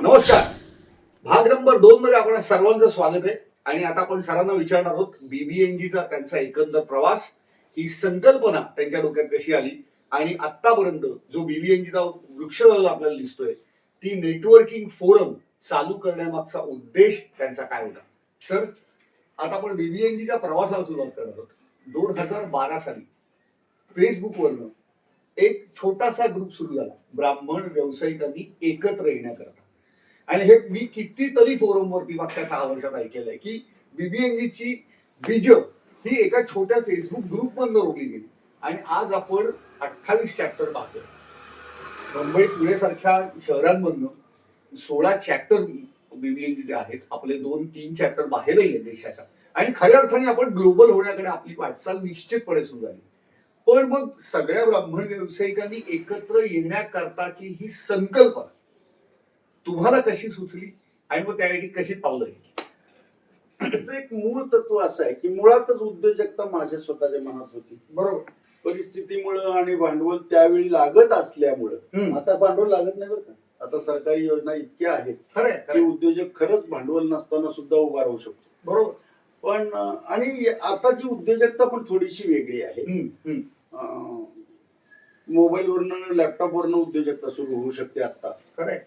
नमस्कार. भाग नंबर 2 मध्ये आपण सर्वांचं स्वागत आहे. आणि आता आपण सरांना विचारणार आहोत बीबीएनजीचा त्यांचा एकंदर प्रवास, ही संकल्पना त्यांच्या डोक्यात कशी आली आणि आतापर्यंत जो बीबीएनजीचा वृक्षराज आपल्याला दिसतोय, ती नेटवर्किंग फोरम चालू करण्यामागचा उद्देश त्यांचा काय होता. सर, आता आपण बीबीएनजीच्या प्रवासाला सुरुवात करणार आहोत. 2012 साली फेसबुकवरनं एक छोटासा ग्रुप सुरू झाला, ब्राह्मण व्यावसायिकांनी एकत्र येण्याकरता. आणि हे मी कितीतरी फोरमवरती मागच्या 6 वर्षात ऐकलेलं आहे की बीबीएनजीची बीज ही एका छोट्या फेसबुक ग्रुपमधनं रोवली गेली. आणि आज आपण 28 चॅप्टर पाहतोय. मुंबई पुणे सारख्या शहरांमधनं 16 चॅप्टर बीबीएनजीचे आहेत. आपले 2-3 चॅप्टर बाहेरही आहेत देशाच्या. आणि खऱ्या अर्थाने आपण ग्लोबल होण्याकडे आपली वाटचाल निश्चितपणे सुरू झाली. पण मग सगळ्या ब्राह्मण व्यावसायिकांनी एकत्र येण्याकरताची ही संकल्पना तुम्हाला कशी सुचली आणि मग त्यावेळी कशी पावलं घेतली. त्याचं एक मूळ तत्व असं आहे की मुळातच उद्योजकता माझ्या स्वतःच्या मनात होती. बरोबर. परिस्थितीमुळे आणि भांडवल त्यावेळी लागत असल्यामुळं, आता भांडवल लागत नाही बरं का, आता सरकारी योजना इतक्या आहेत की उद्योजक खरंच भांडवल नसताना सुद्धा उभा राहू शकतो. बरोबर. पण आणि आताची उद्योजकता पण थोडीशी वेगळी आहे. मोबाईलवरनं लॅपटॉपवरनं उद्योजकता सुरू होऊ शकते आता. खरंय.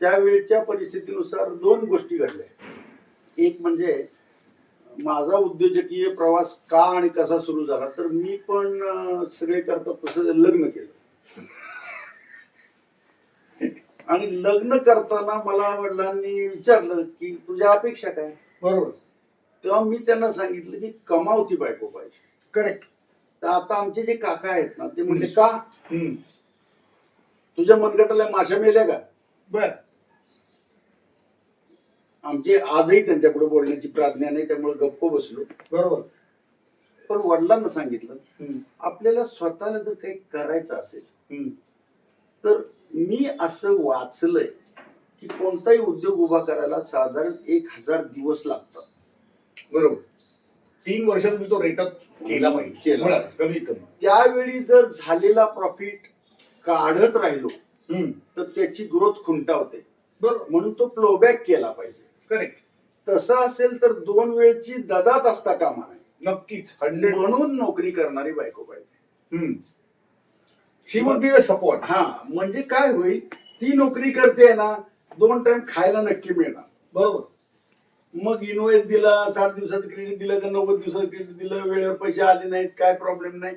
त्यावेळच्या परिस्थितीनुसार 2 गोष्टी घडल्या. एक म्हणजे माझा उद्योजकीय प्रवास का आणि कसा सुरू झाला, तर मी पण सगळे करतात तसं लग्न केलं. आणि लग्न करताना मला वडिलांनी विचारलं की तुझ्या अपेक्षा काय. बरोबर. तेव्हा मी त्यांना सांगितलं की कमावती बायको पाहिजे. करेक्ट. तर आता आमचे जे काका आहेत ना, ते म्हणले का तुझ्या मनगटाला माशा मेल्या का. बर. आमचे आजही त्यांच्यापुढे बोलण्याची प्राज्ञा नाही, त्यामुळे गप्प बसलो. बरोबर. पण वडिलांना सांगितलं आपल्याला स्वतःला जर काही करायचं असेल तर मी असं वाचलंय की कोणताही उद्योग उभा करायला साधारण 1000 दिवस लागतात. बरोबर. 3 वर्ष तुम्ही तो रेटअप केला पाहिजे. कमी कमी. त्यावेळी जर झालेला प्रॉफिट काढत राहिलो तर त्याची ग्रोथ खुंटावते. बरोबर. म्हणून तो फ्लोबॅक केला पाहिजे. करेक्ट. तसं असेल तर 2 वेळची ददात असता कामा नये. नक्कीच. 100. म्हणून नोकरी करणारी बायको पाहिजे. शी वुड बी अ सपोर्ट. हा, म्हणजे काय होईल, ती नोकरी करते ना, 2 टाइम खायला नक्की मिळणार. बरोबर. मग इनवॉइस दिला, 60 दिवसाचं क्रेडिट दिलं का 90 दिवसाचं क्रेडिट दिलं, वेळेवर पैसे आले नाहीत, काय प्रॉब्लेम नाही.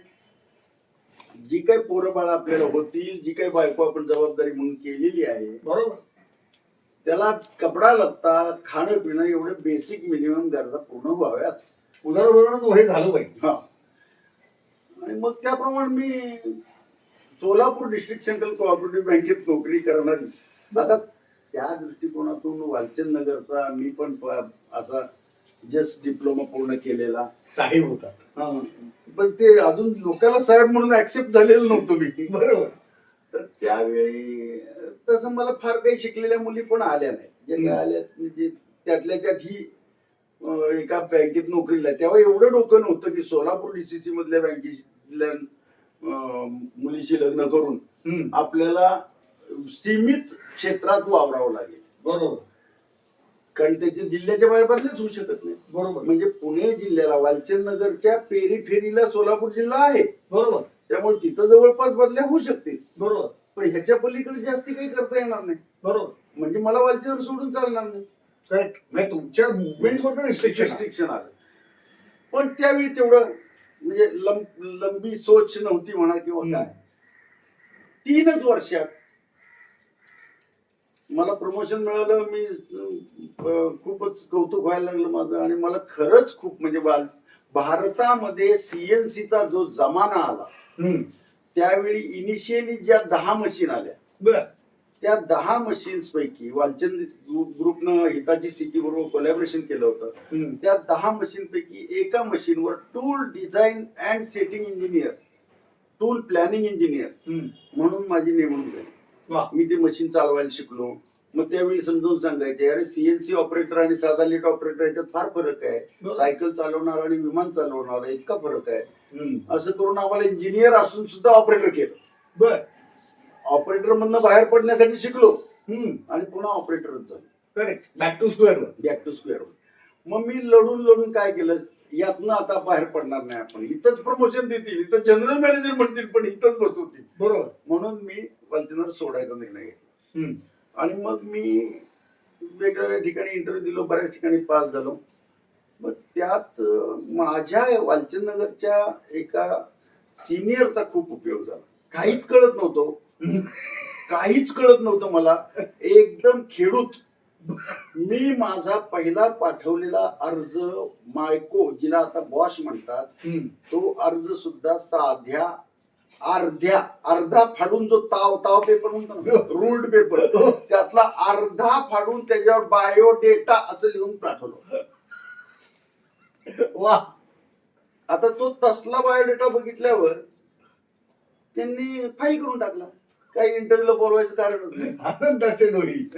जी काही पोरं बाळ आपल्याला होतील, जी काही बायको आपण जबाबदारी म्हणून केलेली आहे, बरोबर, त्याला कपडा लत्ता, खाणं पिणं एवढे बेसिक मिनिमम गरजा पूर्ण व्हाव्यात. उदाहरण हे झालं पाहिजे. हा. आणि मग त्याप्रमाणे मी सोलापूर डिस्ट्रिक्ट सेंट्रल कोऑपरेटिव्ह बँकेत नोकरी करणारी. आता त्या दृष्टिकोनातून वालचंद नगरचा मी पण असा जस्ट डिप्लोमा पूर्ण केलेला साहेब होता. पण ते अजून लोकांना साहेब म्हणून ऍक्सेप्ट झालेलं नव्हतं मी. बरोबर. तर त्यावेळी तसं मला फार काही शिकलेल्या मुली पण आल्या नाही. जे काय आल्या म्हणजे त्यातल्या त्यात ही एका बँकेत नोकरीला. तेव्हा एवढं डोकं नव्हतं की सोलापूर डीसीसी मधल्या बँकेतल्या मुलीशी लग्न करून आपल्याला सीमित क्षेत्रात वावरावं लागेल. बरोबर. कारण त्याचे जिल्ह्याच्या बाहेर बदलेच होऊ शकत नाही. बरोबर. म्हणजे पुणे जिल्ह्याला वालचंद नगरच्या पेरीफेरीला सोलापूर जिल्हा आहे. बरोबर. त्यामुळे तिथं जवळपास बदल्या होऊ शकतील. बरोबर. पण ह्याच्या पलीकडे जास्ती काही करता येणार नाही. बरोबर. म्हणजे मला वालचंद सोडून चालणार नाही. करेक्ट. म्हणजे तुमच्या मुवमेंट वर रिस्ट्रिक्शन आलं. पण त्यावेळी तेवढं म्हणजे लंबी सोच नव्हती म्हणा किंवा काय. 3च वर्षात मला प्रमोशन मिळालं. मी खूपच कौतुक व्हायला लागलं माझं. आणि मला खरंच खूप म्हणजे भारतामध्ये सीएनसीचा जो जमाना आला, त्यावेळी इनिशियली ज्या 10 मशीन आल्या, त्या 10 मशीन्स पैकी वालचंद ग्रुपनं हिताची सिटी बरोबर कोलॅबोरेशन केलं होतं. त्या 10 मशीन पैकी एका मशीनवर tool design and setting engineer, tool planning engineer म्हणून माझी नेमणूक झाली. मी ते मशीन चालवायला शिकलो. मग त्यावेळी समजून सांगायचे, अरे सीएनसी ऑपरेटर आणि साधा लीट ऑपरेटर याच्यात फार फरक आहे. सायकल चालवणार आणि विमान चालवणार इतका फरक आहे. असं करून आम्हाला इंजिनियर असून सुद्धा ऑपरेटर केलं. बर. ऑपरेटर मधनं बाहेर पडण्यासाठी शिकलो. आणि पुन्हा ऑपरेटरच झालो. Correct. Back to square. Back to square. मग मी लढून काय केलं, यातनं आता बाहेर पडणार नाही आपण, इथंच प्रमोशन देतील, इथं जनरल मॅनेजर म्हणतील पण इथंच बसवतील. बरोबर. म्हणून मी वालचंदर सोडायचा निर्णय घेतला. आणि मग मी वेगवेगळ्या ठिकाणी इंटरव्ह्यू दिलो, बऱ्याच ठिकाणी पास झालो. मग त्यात माझ्या वालचंदनगरच्या एका सिनियरचा खूप उपयोग झाला. काहीच कळत नव्हतं मला, एकदम खेडूत. मी माझा पहिला पाठवलेला अर्ज मायको, जिला आता बॉश म्हणतात, तो अर्ज सुद्धा साध्या अर्धा फाडून, जो ताव पेपर म्हणतो ना, रूल्ड पेपर, त्यातला अर्धा फाडून त्याच्यावर बायोडेटा असं लिहून पाठवलं. वा. आता तो तसला बायोडेटा बघितल्यावर त्यांनी फाईल करून टाकला. काही इंटरव्ह्यूला बोलवायचं कारणच नाही. आनंदाचे डोही.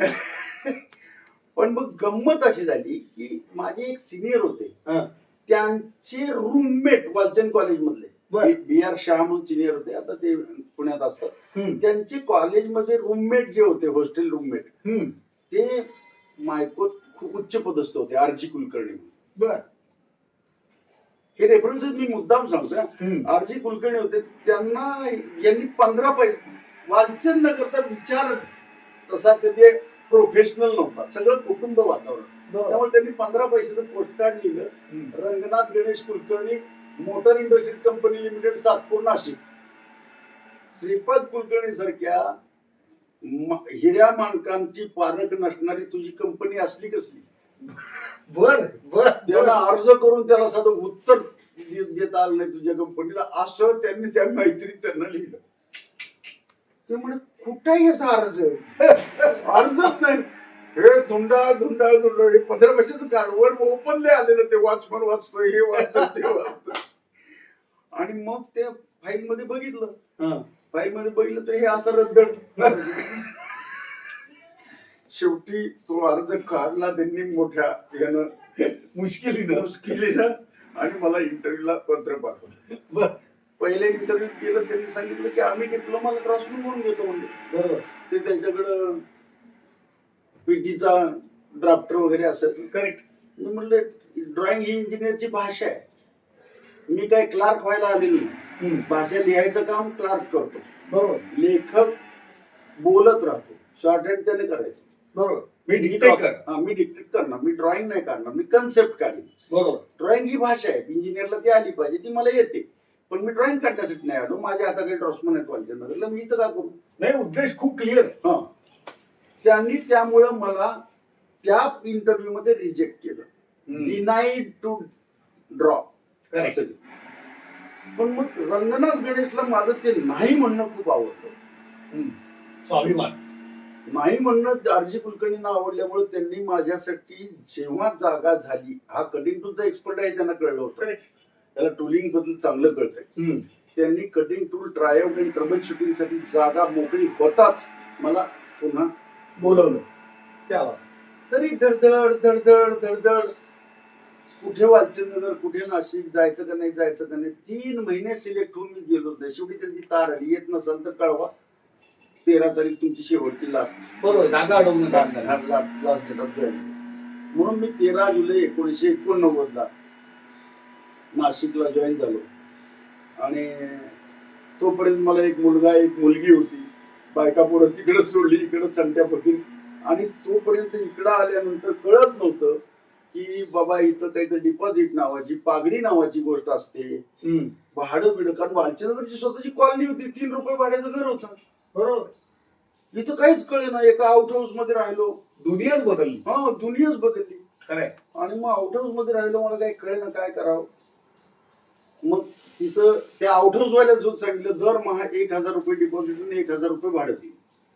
पण मग गंमत अशी झाली की माझे एक सिनियर होते, त्यांचे रूममेट वालचंद कॉलेज मधले बी.आर. शाह म्हणून सिनियर होते, आता ते पुण्यात असतात. त्यांचे कॉलेजमध्ये रूममेट जे होते, हॉस्टेल रूममेट, ते मायकोत खूप उच्च पदस्थ होते, आर.जी. कुलकर्णी. बर. हे रेफरन्सेस मी मुद्दाम सांगतोय. आर.जी. कुलकर्णी होते, त्यांना यांनी 15 पैसे, वालचंद नगरचा विचारच तसा कधी प्रोफेशनल नव्हता, सगळं कुटुंब वातावरण. त्यामुळे त्यांनी 15 पैशाचं पोस्टकार्ड लिहिलं, Ranganath Ganesh Kulkarni, motor industries company limited, Satpur, Nashik. Shripad Kulkarni सारख्या हिऱ्या माणकांची पारख नसणारी तुझी कंपनी असली कसली? बर. त्याला अर्ज करून त्याला साधं उत्तर देता आलं नाही तुझ्या कंपनीला, असं त्यांनी त्या मैत्रीत त्यांना लिहिलं. ते म्हणे कुठे याचा अर्जच नाही. हे धुंडाळ हे 15 पैशाचं कार्ड वर ओपनले आलेलं, ते वॉचमन वाचतोय, हे वाचतोय, ते वाचतोय. आणि मग त्या फाईल मध्ये बघितलं, तर हे असं रद्दड. शेवटी तो अर्ज काढला त्यांनी मोठ्या यानं, मुश्किलीनं, आणि मला इंटरव्ह्यूला पत्र पाठवलं. पहिले इंटरव्ह्यू केलं, त्यांनी सांगितलं की आम्ही डिप्लोमाला क्रॉसरूम म्हणून घेतो म्हणजे. बरोबर. ते त्यांच्याकडं पीटीचा ड्राफ्टर वगैरे असेल. करेक्ट. मी म्हटलं ड्रॉइंग ही इंजिनियरची भाषा आहे, मी काय क्लार्क व्हायला आलेलो नाही. भाषा लिहायचं काम क्लार्क करतो. बरोबर. लेखक बोलत राहतो, शॉर्ट हँड त्याने करायचं. बरोबर. मी डिक्टेट करणार, मी ड्रॉइंग नाही काढणार, मी कन्सेप्ट काढेन. बरोबर. ड्रॉइंग ही भाषा आहे, इंजिनियरला ती आली पाहिजे, ती मला येते, पण मी ड्रॉइंग काढण्यासाठी नाही आलो. माझ्या हाताकडे ड्रॉसमन आहेत वालचंदनगरला, मी इथं का करू? नाही, उद्देश खूप क्लिअर. त्यांनी त्यामुळं मला त्या इंटरव्ह्यू मध्ये रिजेक्ट केलं, डिनाईड टू ड्रॉ. पण मग रंगनाथ गणेशला माझं ते नाही म्हणणं खूप आवडलं. स्वाभिमान. नाही म्हणणं आर.जी. कुलकर्णींना आवडल्यामुळे त्यांनी माझ्यासाठी जेव्हा जागा झाली, हा कटिंग टूलचा एक्सपर्ट आहे, त्यांना कळलं होतं, त्याला टूलिंग बद्दल चांगलं कळतंय, त्यांनी कटिंग टूल ट्रायआउट आणि ट्रबल शूटिंग साठी जागा मोकळी होताच मला पुन्हा बोलवलं. तरी धडधड कुठे वालचंदनगर, कुठे नाशिक, जायचं का नाही 3 महिने सिलेक्ट होऊन मी गेलो नाही. शेवटी त्यांची तार आली, येत नसेल तर कळवा, 13 तारीख तुमची शेवटची लास्ट. बरोबर. जागा अडवून लास्ट डेट ऑफ जॉईन. म्हणून मी 13 जुलै 1989 नाशिकला जॉईन झालो. आणि तोपर्यंत मला एक मुलगा, एक मुलगी होती. बायका पुढं तिकडं सोडली, इकडं संट्या बघीन. आणि तोपर्यंत इकडं आल्यानंतर कळत नव्हतं की बाबा इथं काहीतरी डिपॉझिट नावाची, पागडी नावाची गोष्ट असते, भाडं बिडं. कारण वालचंदनगरची स्वतःची कॉलनी होती, 3 रुपये भाड्याचं घर होतं. बरोबर. इथं काहीच कळे ना, एका आउट हाऊस मध्ये राहिलो, दुनियाच बदलली. दुनियाच बदलली. खरंय. आणि मग आउट हाऊस मध्ये राहिलो, मला काही कळे ना काय करावं. मग तिथं त्या आउट हाऊस वाल्याला सांगितलं दरमहा 1,000 रुपये डिपॉझिट आणि 1,000 रुपये भाडं दिली.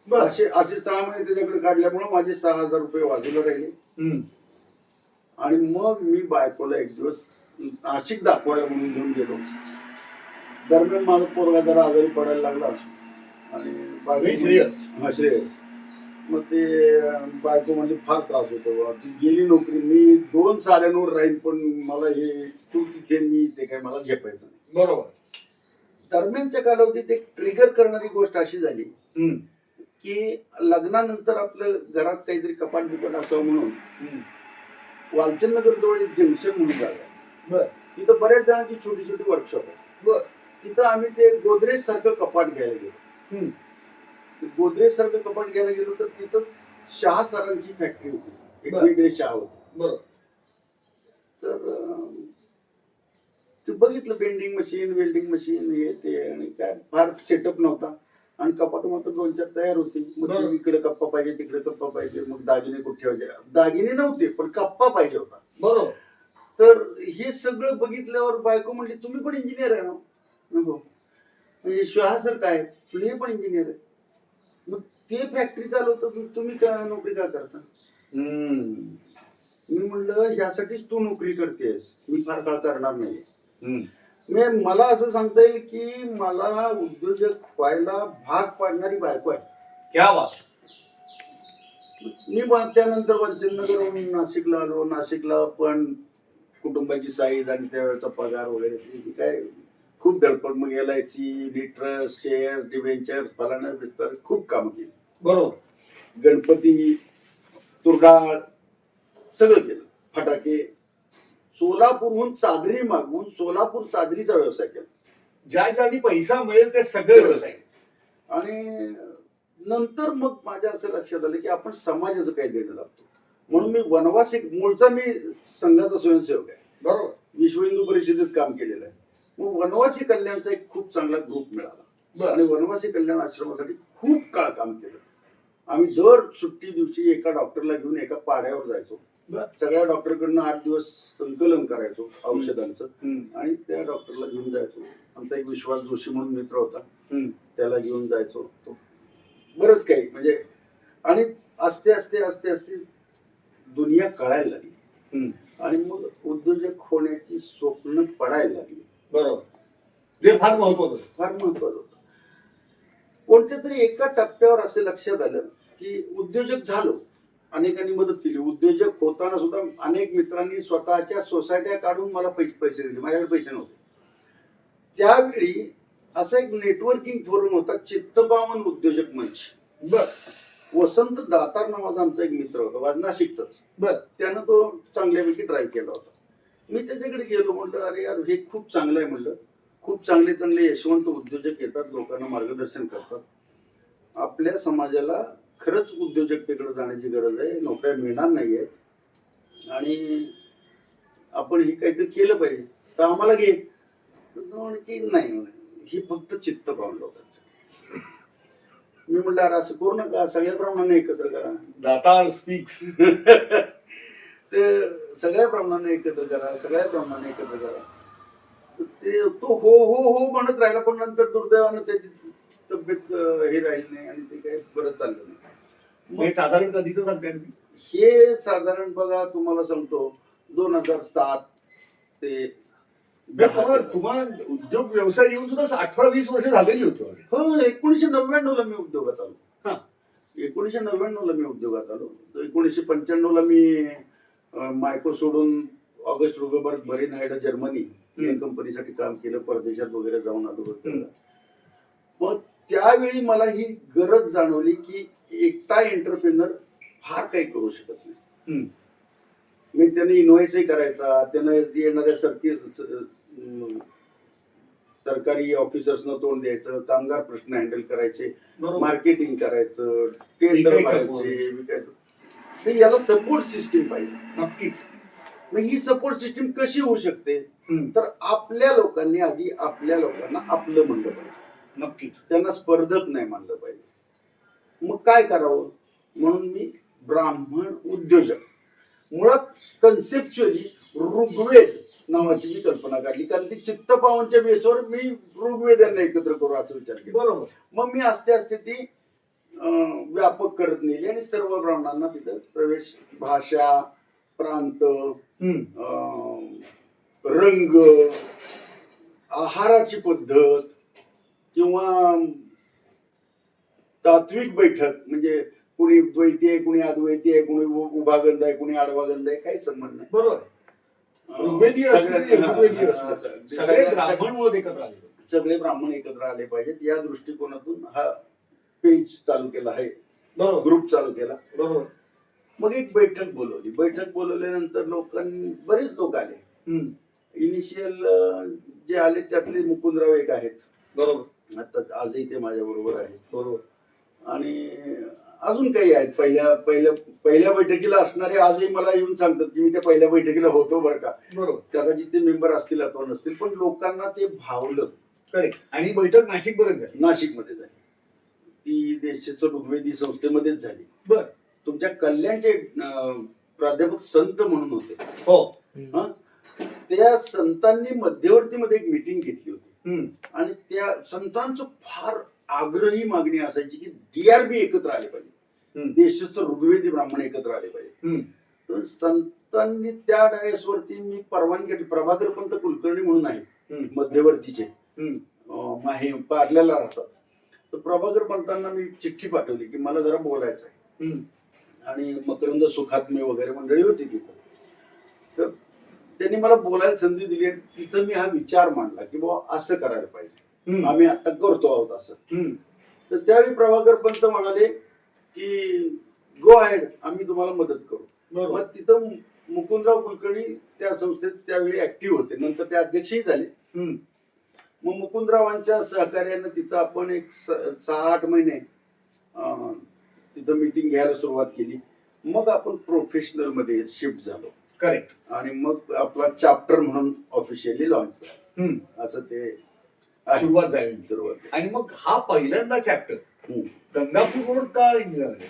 असे 6 महिने त्याच्याकडे काढल्यामुळे माझे 6,000 रुपये बाजूला राहिले. आणि मग मी बायकोला एक दिवस नाशिक दाखवायला म्हणून घेऊन गेलो. दरम्यान माझा पोरगा जरा आजारी पडायला लागला आणि श्रेयस. मग ते बायको म्हणजे फार त्रास होतो, ती गेली नोकरी, मी 2 साऱ्यांवर राहीन, पण मला हे तू तिथे मी इथे काय मला झेपायचं नाही. बरोबर. दरम्यानच्या कालावधीत एक ट्रिगर करणारी गोष्ट अशी झाली की लग्नानंतर आपलं घरात काहीतरी कपाट बिपाट असावं म्हणून वालचंद नगर जवळ एक जंक्शन म्हणून जागा आहे. बर. तिथं बऱ्याच जणांची छोटी छोटी वर्कशॉप आहे. बर. तिथं आम्ही ते गोदरेज सारखं कपाट घ्यायला गेलो. ते गोदरेज सारखं कपाट घ्यायला गेलो तर तिथं शहा सरांची फॅक्टरी होती. एक बर. वेगळे शहा होते. बरोबर. तर ते बघितलं बेंडिंग मशीन वेल्डिंग मशीन हे ते आणि काय फार सेटअप नव्हता आणि कपाट मात्र 2-4 तयार होते. मग बरोबर. इकडे कप्पा पाहिजे तिकडे कप्पा पाहिजे मग दागिने कुठे ठेवायचे दागिने नव्हते पण कप्पा पाहिजे होता. बरोबर. तर हे सगळं बघितल्यावर बायको म्हणली तुम्ही पण इंजिनियर आहे ना. हो म्हणजे शहा सर काय हे पण इंजिनियर आहे. मग ते फॅक्टरी चालवतं तुम्ही का नोकरी का करता. मी म्हणलं यासाठीच तू नोकरी करतेस मी फार काळ करणार नाही. मला असं सांगता येईल की मला उद्योजक व्हायला भाग पाडणारी बायको आहे. क्या बात. मी त्यानंतर वंचननगरहून नाशिकला आलो. नाशिकला पण कुटुंबाची साईज आणि त्यावेळेचा पगार वगैरे काय खूप धडपड मग LIC ट्रस्ट शेअर डिव्हेंचर फलाना विस्तार खूप काम केली. बरोबर. गणपती तुरडाळ सगळं केलं. फटाके सोलापूरहून चादरी मागवून सोलापूर चादरीचा व्यवसाय केला. ज्या ज्यानी पैसा मिळेल ते सगळे व्यवसाय. आणि नंतर मग माझ्या असं लक्षात आलं की आपण समाजाचं काही देणं लागतो म्हणून मी वनवासी मूळचा मी संघाचा स्वयंसेवक आहे. बरोबर. विश्व हिंदू परिषदेत काम केलेलं आहे. मग वनवासी कल्याणचा एक खूप चांगला ग्रुप मिळाला आणि वनवासी कल्याण आश्रमासाठी खूप काळ काम केलं. आम्ही दर सुट्टी दिवशी एका डॉक्टरला घेऊन एका पाड्यावर जायचो. सगळ्या डॉक्टरकडनं 8 दिवस संकलन करायचो औषधांचं आणि त्या डॉक्टरला घेऊन जायचो. आमचा एक विश्वास जोशी म्हणून मित्र होता त्याला घेऊन जायचो. तो बरंच काही म्हणजे आणि आस्ते आस्ते आस्ते आस्ते दुनिया कळायला लागली आणि मग उद्योजक होण्याची स्वप्न पडायला लागली. बरोबर. जे फार महत्वाचं फार महत्वाचं होतं. कोणत्या तरी एका टप्प्यावर असं लक्षात आलं की उद्योजक झालो. अनेकांनी मदत केली. उद्योजक होताना सुद्धा अनेक मित्रांनी स्वतःच्या सोसायट्या काढून मला पैसे दिले. माझ्याकडे पैसे नव्हते. त्यावेळी असा एक नेटवर्किंग फोरम होता चित्तपावन उद्योजक मंच. बर. वसंत दातार नावाचा आमचा एक मित्र होता नाशिकचाच. बर. त्यानं तो चांगल्यापैकी ड्राईव्ह केला होता. मी त्याच्याकडे गेलो म्हटलं अरे यार हे खूप चांगलं आहे म्हणलं. खूप चांगले चांगले यशवंत उद्योजक येतात लोकांना मार्गदर्शन करतात. आपल्या समाजाला खरंच उद्योजकतेकडे जाण्याची गरज आहे. नोकऱ्या मिळणार नाही आहेत आणि आपण ही काहीतरी केलं पाहिजे तर आम्हाला घे. की नाही ही फक्त चित्त पाहून लोकांचं. मी म्हटलं अरे असं करू नका सगळ्या ब्राह्मणांना एकत्र करा. दातार स्पीक्स. ते सगळ्या ब्राह्मणांना एकत्र करा सगळ्या ब्राह्मणांना एकत्र करा. ते तो हो हो हो म्हणत राहिला पण नंतर दुर्दैवानं त्याची तब्येत हे राहिली नाही आणि ते काही बरं चाललं नाही. हे साधारण कधीच सांगताय. हे साधारण बघा तुम्हाला सांगतो 2007 ते तुम्हाला उद्योग व्यवसाय येऊन सुद्धा 18-20 वर्ष झालेली होती. हो 1999 ला मी उद्योगात आलो. 1999 ला मी उद्योगात आलो. 1995 ला मी मायको सोडून ऑगस्ट रुगबर्ग बरीनहाइड जर्मनी या कंपनीसाठी काम केलं. परदेशात वगैरे जाऊन आलो. मग त्यावेळी मला ही गरज जाणवली की एकटा एंटरप्रेनर फार काही करू शकत नाही. मी त्याने इन्व्हॉइसही करायचा. त्यानं येणाऱ्या सरकारी ऑफिसर्सना तोंड द्यायचं. कामगार प्रश्न हँडल करायचे. मार्केटिंग करायचं. टेंडर करायचे विकायचं. याला सपोर्ट सिस्टीम पाहिजे. नक्कीच. मग ही सपोर्ट सिस्टीम कशी होऊ शकते तर आपल्या लोकांनी आधी आपल्या लोकांना आपलं म्हणलं पाहिजे. नक्कीच. त्यांना स्पर्धक नाही मानलं पाहिजे. मग काय करावं म्हणून मी ब्राह्मण उद्योजक मुळात कन्सेप्च्युअली ऋग्वेद नावाची मी कल्पना काढली कारण ती चित्तपावनच्या बेसवर मी ऋग्वेद यांना एकत्र करू असं विचार केला. बरोबर. मग मी आस्ते आस्ते ती व्यापक करत नेली आणि सर्व ब्राह्मणांना तिथं प्रवेश भाषा प्रांत रंग आहाराची पद्धत किंवा तात्विक बैठक म्हणजे कुणी द्वैती आहे कुणी अद्वैती आहे कुणी उभागंध आहे कुणी आडवागंध आहे काही संबंध नाही. बरोबर. सगळे ब्राह्मण एकत्र आले पाहिजेत या दृष्टिकोनातून हा पेज चालू केला आहे, बरोबर ग्रुप चालू केला. बरोबर. मग एक बैठक बोलवली. बैठक बोलवल्यानंतर बरेच लोक आले. हम्म. इनिशियल जे आले त्यातले मुकुंदराव एक आहेत, बरोबर आता आजही ते माझ्या बरोबर आहेत. बरोबर. आणि अजून काही आहेत पहिल्या पहिल्या पहिल्या बैठकीला असणारे आजही मला येऊन सांगतात की मी त्या पहिल्या बैठकीला होतो बरं का. बरोबर. कदाचित ते मेंबर असतील अथवा नसतील, पण लोकांना ते भावलं. करेक्ट. आणि बैठक नाशिक बरेच झाली. नाशिकमध्ये झाली, ती देशाचं ऋग्वेदी संस्थेमध्येच झाली. बर. तुमच्या कल्याणचे प्राध्यापक संत म्हणून होते. हो. हं? त्या संतांनी मध्यवर्तीमध्ये एक मीटिंग घेतली होती. आणि त्या संतांचं फार आग्रही मागणी असायची की DRB एकत्र आले पाहिजे, देशस्थ ऋग्वेदी ब्राह्मण एकत्र आले पाहिजे. तर संतांनी त्या डायसवरती मी परवानगी घेतली. प्रभाकर पंत कुलकर्णी म्हणून आहेत मध्यवर्तीचे, माहे पार्ल्याला राहतात. तर प्रभाकर पंतांना मी चिठ्ठी पाठवली की मला जरा बोलायचं आहे. आणि मकरंद सुखात्मे वगैरे मंडळी होती तिथं. तर त्यांनी मला बोलायला संधी दिली. तिथं मी हा विचार मांडला की बाबा असं करायला पाहिजे, आम्ही आता करतो आहोत असं. तर त्यावेळी प्रभाकर पंत म्हणाले की गो अहेड, आम्ही तुम्हाला मदत करू. मग तिथं मुकुंदराव कुलकर्णी त्या संस्थेत त्यावेळी ऍक्टिव्ह होते, नंतर ते अध्यक्षही झाले. मग मुकुंदरावांच्या सहकार्यानं तिथं आपण एक 6-8 महिने तिथं मीटिंग घ्यायला सुरुवात केली. मग आपण प्रोफेशनल मध्ये शिफ्ट झालो. करेक्ट. आणि मग आपला चॅप्टर म्हणून ऑफिशियली लॉन्च झाला. असं ते सुरुवात झाली. आणि मग हा पहिल्यांदा चॅप्टर गंगापूर रोड का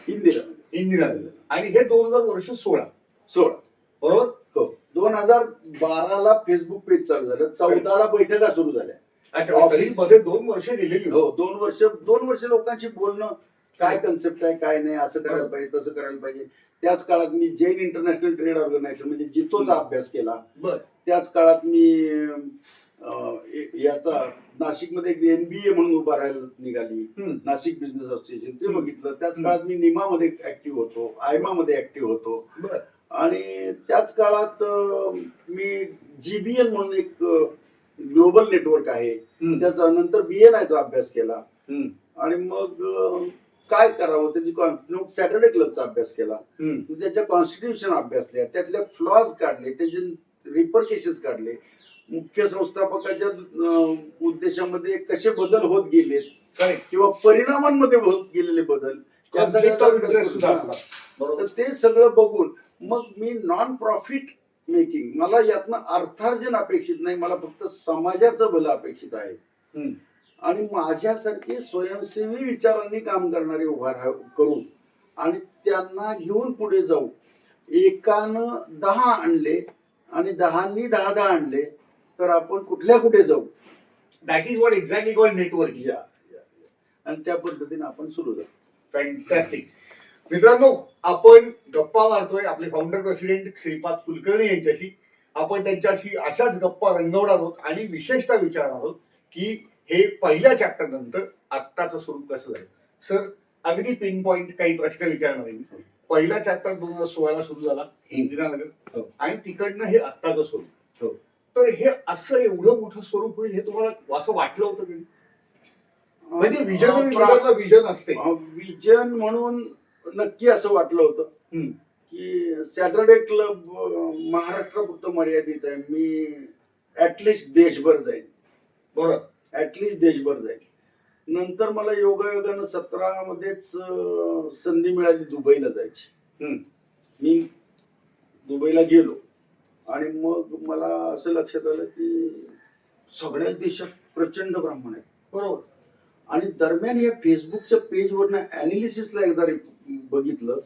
इंदिरा आणि हे 2016 बरोबर. हो, 2012ला फेसबुक पेज चालू झालं, 14ला बैठका सुरू झाल्या. ऑफिस मध्ये 2 वर्ष गेलेली. हो, 2 वर्ष लोकांशी बोलणं, काय कन्सेप्ट आहे काय नाही, असं करायला पाहिजे तसं करायला पाहिजे. त्याच काळात मी जैन इंटरनॅशनल ट्रेड ऑर्गनायझेशन म्हणजे जितोचा अभ्यास केला. त्याच काळात मी याचा नाशिकमध्ये एक MBA म्हणून उभा राहायला निघाली, नाशिक बिझनेस असोसिएशन, ते बघितलं. त्याच काळात मी निमामध्ये ऍक्टिव्ह होतो, आयमा मध्ये ऍक्टिव्ह होतो. आणि त्याच काळात मी GBN म्हणून एक ग्लोबल नेटवर्क आहे, त्याचा नंतर BNIचा अभ्यास केला. आणि मग काय करावं त्याची सॅटर्डे क्लबचा अभ्यास केला, त्याच्या कॉन्स्टिट्यूशन अभ्यासल्या, त्यातल्या फ्लॉज काढले, त्याचे रिपरकेशन्स काढले, मुख्य संस्थापकाच्या उद्देशामध्ये कसे बदल होत गेले किंवा परिणामांमध्ये होत गेलेले बदल, तर ते सगळं बघून मग मी नॉन प्रॉफिट मेकिंग, मला यातनं अर्थार्जन अपेक्षित नाही, मला फक्त समाजाचं भलं अपेक्षित आहे. आणि माझ्यासारखे स्वयंसेवी विचारांनी काम करणारे उभा करू आणि त्यांना घेऊन पुढे जाऊ. एकानं 10 आणले आणि 10नी 10 आणले तर आपण कुठे जाऊ. That is what exactly called network. आणि त्या पद्धतीने आपण सुरू जाऊ. फॅन्टॅस्टिक. मित्रांनो, आपण गप्पा मारतोय आपले फाउंडर प्रेसिडेंट श्रीपाद कुलकर्णी यांच्याशी. आपण त्यांच्याशी अशाच गप्पा रंगवणार आहोत आणि विशेषतः विचारणार आहोत की हे पहिल्या चॅप्टर नंतर आत्ताचं स्वरूप कसं झालं. सर, अगदी पिन पॉइंट काही प्रश्न विचारणार आहे. पहिला चॅप्टर 2016ला सुरू झाला इंदिरानगर, आणि तिकडनं हे आत्ताचं स्वरूप. तर हे असं एवढं मोठं स्वरूप होईल हे तुम्हाला असं वाटलं होतं की? म्हणजे विजन असते, विजन म्हणून नक्की असं वाटलं होतं की सॅटर्डे क्लब महाराष्ट्रापुरतं मर्यादित आहे. मी ऍटलिस्ट देशभर जाईल. बरोबर, ऍटलिस्ट देशभर जाईल. नंतर मला योगायोगानं 17 मध्येच संधी मिळाली दुबईला जायची. मी दुबईला गेलो आणि मग मला असं लक्षात आलं की सगळ्याच देशात प्रचंड ब्राह्मण आहेत. बरोबर. आणि दरम्यान या फेसबुकच्या पेजवरनं अनालिसिसला एकदा बघितलं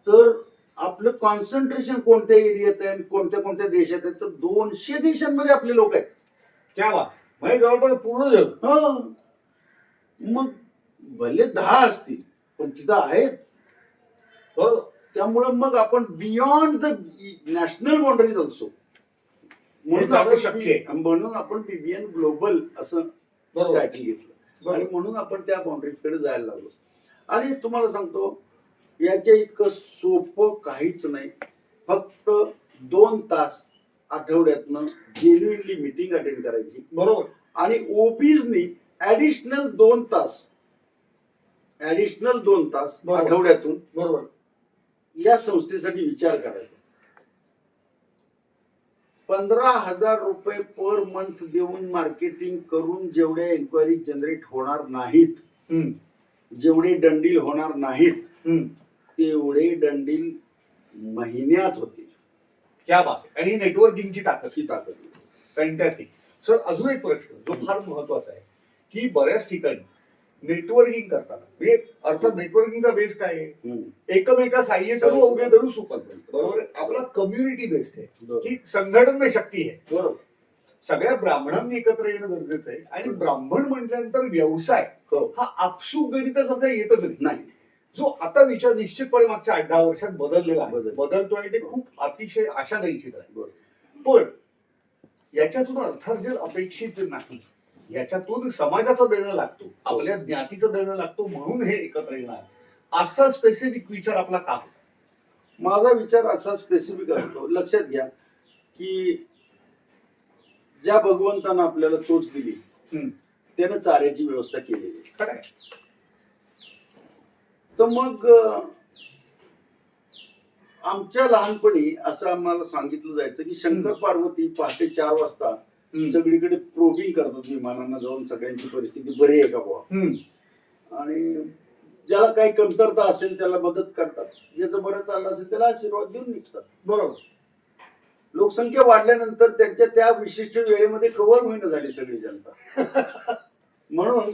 तर आपलं कॉन्सन्ट्रेशन कोणत्या एरियात आहे, कोणत्या कोणत्या देशात आहे, तर 200 देशांमध्ये आपले लोक आहेत. क्या बात. म्हणजे जवळपास पूर्ण जग. मग भले 10 असतील पण तिथं आहेत. त्यामुळे मग आपण beyond the national boundaries also म्हणून आपण BBN ग्लोबल असं टायटल घेतलं आणि म्हणून आपण त्या बाउंड्रीज कडे जायला लागलो. आणि तुम्हाला सांगतो याच्या इतकं सोपं काहीच नाही. फक्त 2 तास आठवड्यातनं जेन्युइनली मीटिंग अटेंड करायची. बरोबर. आणि ओबीजनी ऍडिशनल 2 तास ऍडिशनल 2 तास बरोबर. आठवड्यातून बरोबर. या संस्थेसाठी विचार करायचा. 15,000 रुपये पर मंथ देऊन मार्केटिंग करून जेवढे एन्क्वायरी जनरेट होणार नाहीत, हम्म. जेवढे डंडील होणार नाहीत, हम्म. तेवढे डंडील महिन्यात होतील. क्या बात आहे. आणि नेटवर्किंगची ताकद. ही ताकद आहे. फॅन्टॅस्टिक. सर, अजून एक प्रश्न जो फार महत्वाचा आहे की बऱ्याच ठिकाणी नेटवर्किंग करताना म्हणजे अर्थात नेटवर्किंगचा बेस काय आहे? हम्म. एकमेका साह्य करू उभे धरू सुपर. बरोबर आहे. आपला कम्युनिटी बेस्ड आहे बरोबर. की संघटन शक्ती आहे. बरोबर. सगळ्या ब्राह्मणांनी एकत्र येणं गरजेचं आहे आणि ब्राह्मण म्हटल्यानंतर व्यवसाय हो. हा आपसूक गणितासारखा येतच नाही. नाही. जो आता विचार निश्चितपणे मागच्या 8-10 वर्षात बदललेला आहे, बदल. बदलतोय ते खूप अतिशय आशादायी आहे. बरोबर. पण याच्यातून अर्थार्जन अपेक्षित नाही. याच्यातून समाजाचं देणं लागतो, आपल्या ज्ञातीचं देणं लागतो, म्हणून हे एकत्र येणार असा स्पेसिफिक विचार आपला का? माझा विचार असा स्पेसिफिक असतो. लक्षात घ्या की ज्या भगवंतानं आपल्याला चोच दिली त्यानं चाऱ्याची व्यवस्था केलेली आहे. खरं आहे. तर मग आमच्या लहानपणी असं आम्हाला सांगितलं जायचं की शंकर पार्वती पहाटे 4 वाजता सगळीकडे प्रोबिंग करतात विमानांना जाऊन सगळ्यांची परिस्थिती बरी आहे का बुवा, आणि ज्याला काही कमतरता असेल त्याला मदत करतात, ज्याचं बरं चाललं असेल त्याला आशीर्वाद देऊन निघतात. बरोबर. लोकसंख्या वाढल्यानंतर त्यांच्या त्या विशिष्ट वेळेमध्ये कव्हर होईना झाली सगळी जनता. म्हणून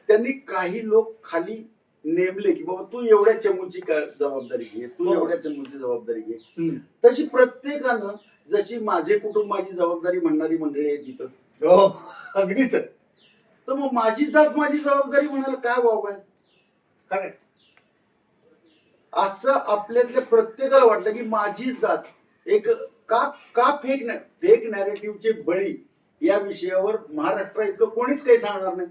त्यांनी काही लोक खाली नेमले की बाबा तू एवढ्या चमूची जबाबदारी घे, तू एवढ्या चमूची जबाबदारी घे. तशी प्रत्येकानं जशी माझे कुटुंब माझी जबाबदारी म्हणणारी मंडळी आहे तिथं. हो, अगदीच. तर मग माझी जात माझी जबाबदारी म्हणायला काय वाव आहे? खरं आहे. असं आपल्यातल्या प्रत्येकाला वाटलं की माझी जात एक का फेक नॅरेटिव्हचे बळी या विषयावर महाराष्ट्र इतकं कोणीच काही सांगणार नाही.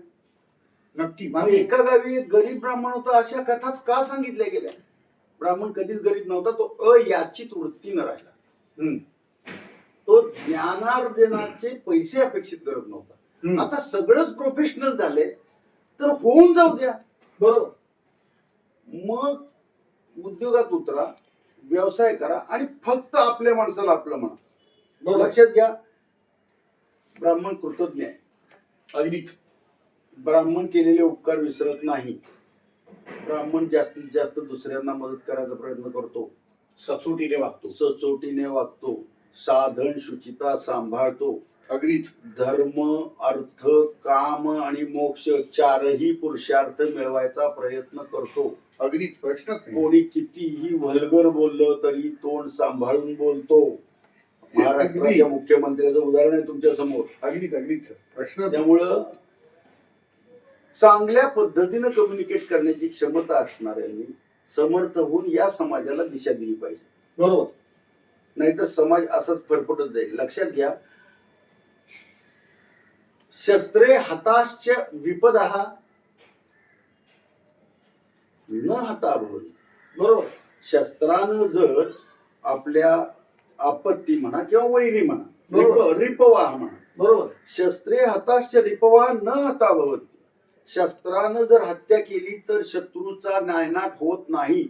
नक्की. मग एका गावी एक गरीब ब्राह्मण होता, अशा कथाच का सांगितल्या गेल्या? ब्राह्मण कधीच गरीब नव्हता, तो अयाचित वृत्तीनं राहिला. तो ज्ञानार्जनाचे पैसे अपेक्षित करत नव्हता. आता सगळंच प्रोफेशनल झाले तर होऊन जाऊ द्या. बरोबर. मग उद्योगात उतरा, व्यवसाय करा आणि फक्त आपल्या माणसाला आपलं म्हणा. लक्षात घ्या, ब्राह्मण कृतज्ञ आहे. अगदीच. ब्राह्मण केलेले उपकार विसरत नाही. ब्राह्मण जास्तीत जास्त दुसऱ्यांना मदत करायचा प्रयत्न करतो, सचोटीने वागतो, सचोटीने वागतो, साधन शुचिता सांभाळतो. अगदीच. धर्म, अर्थ, काम आणि मोक्ष 4ही पुरुषार्थ मिळवायचा प्रयत्न करतो. अगदीच. प्रश्न कोणी कितीही वल्गर बोललं तरी तोंड सांभाळून बोलतो. महाराष्ट्राच्या मुख्यमंत्र्याचं उदाहरण आहे तुमच्या समोर. अगदीच. अगदीच. प्रश्न. त्यामुळं चांगल्या पद्धतीनं कम्युनिकेट करण्याची क्षमता असणाऱ्यांनी समर्थ होऊन या समाजाला दिशा दिली पाहिजे. बरोबर. नाहीतर समाज असाच फरफटत जाईल. लक्षात घ्या, शस्त्रे हताश्च विपदः न हता भवति. बरोबर. शस्त्रानं जर आपल्या आपत्ती म्हणा किंवा वैरी म्हणा, बरोबर. रिपवाह म्हणा, बरोबर. शस्त्रे हताश्च रिपवाह न हता भवति. शस्त्रानं जर हत्या केली तर शत्रूचा नायनाट होत नाही.